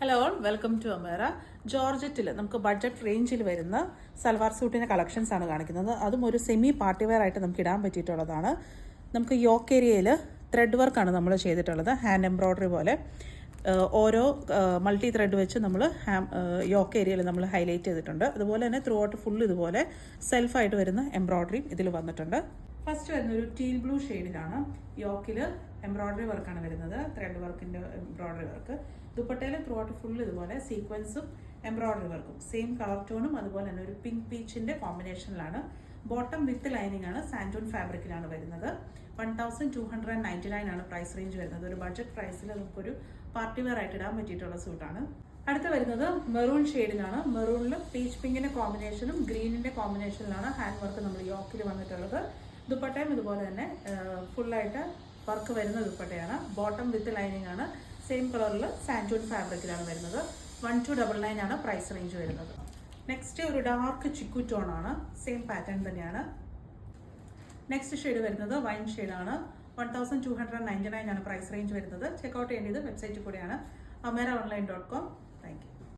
Hello welcome to Amera. ജോർജറ്റിൽ നമുക്ക് budget റേഞ്ചിൽ വരുന്ന സൽവാർ സൂട്ടിൻ്റെ കളക്ഷൻസ് ആണ് കാണിക്കുന്നത്. അതും ഒരു സെമി പാർട്ടി വെയർ ആയിട്ട് നമുക്ക് ഇടാൻ പറ്റിയിട്ടുള്ളതാണ്. നമുക്ക് യോക്ക് ഏരിയയിൽ ത്രെഡ് വർക്കാണ് നമ്മൾ ചെയ്തിട്ടുള്ളത്, ഹാൻഡ് എംബ്രോയ്ഡറി പോലെ. ഓരോ മൾട്ടി ത്രെഡ് വെച്ച് നമ്മൾ യോക്ക് ഏരിയയിൽ നമ്മൾ ഹൈലൈറ്റ് ചെയ്തിട്ടുണ്ട്. അതുപോലെ തന്നെ ത്രൂ ഔട്ട് ഫുൾ ഇതുപോലെ സെൽഫായിട്ട് വരുന്ന എംബ്രോയ്ഡറി ഇതിൽ വന്നിട്ടുണ്ട്. ഫസ്റ്റ് വരുന്ന ഒരു ടീൽ ബ്ലൂ ഷെയ്ഡിലാണ്. യോക്കിൽ എംബ്രോയ്ഡറി വർക്കാണ് വരുന്നത്, ത്രെഡ് വർക്കിൻ്റെ എംബ്രോയ്ഡറി വർക്ക്. ദുപ്പട്ടയിൽ ത്രൂ ഔട്ട് ഫുൾ ഇതുപോലെ സീക്വൻസും എംബ്രോയ്ഡറി വർക്കും സെയിം കളർ ടോണും അതുപോലെ തന്നെ ഒരു പിങ്ക് പീച്ചിൻ്റെ കോമ്പിനേഷനിലാണ്. ബോട്ടം വിത്ത് ലൈനിങ് ആണ്, സാൻഡൂൺ ഫാബ്രിക്കിലാണ് വരുന്നത്. 1299 ആണ് പ്രൈസ് റേഞ്ച് വരുന്നത്. ഒരു ബഡ്ജറ്റ് പ്രൈസിൽ നമുക്കൊരു പാർട്ടി വെയർ ആയിട്ട് ഇടാൻ പറ്റിയിട്ടുള്ള സൂട്ടാണ്. അടുത്ത വരുന്നത് മെറൂൺ ഷെയ്ഡിലാണ്. മെറൂണിൽ പീച്ച് പിങ്കിൻ്റെ കോമ്പിനേഷനും ഗ്രീനിൻ്റെ കോമ്പിനേഷനിലാണ് ഹാൻഡ് വർക്ക് നമ്മൾ യോക്കിൽ വന്നിട്ടുള്ളത്. ദുപ്പട്ടയും ഇതുപോലെ തന്നെ ഫുള്ളായിട്ട് വർക്ക് വരുന്ന ദുപ്പട്ടയാണ്. ബോട്ടം വിത്ത് ലൈനിങ് ആണ്, സെയിം കളറിൽ സാൻഡൂൺ ഫാബ്രിക്കിലാണ് വരുന്നത്. 1299 ആണ് പ്രൈസ് റേഞ്ച് വരുന്നത്. നെക്സ്റ്റ് ഒരു ഡാർക്ക് ചിക്കു ടോൺ ആണ്, സെയിം പാറ്റേൺ തന്നെയാണ്. നെക്സ്റ്റ് ഷെയ്ഡ് വരുന്നത് വൈൻ ഷെയ്ഡാണ്. 1299 ആണ് പ്രൈസ് റേഞ്ച് വരുന്നത്. ചെക്കൗട്ട് ചെയ്യേണ്ടത് വെബ്സൈറ്റിൽ കൂടെയാണ്, ameraonline.com. Thank you.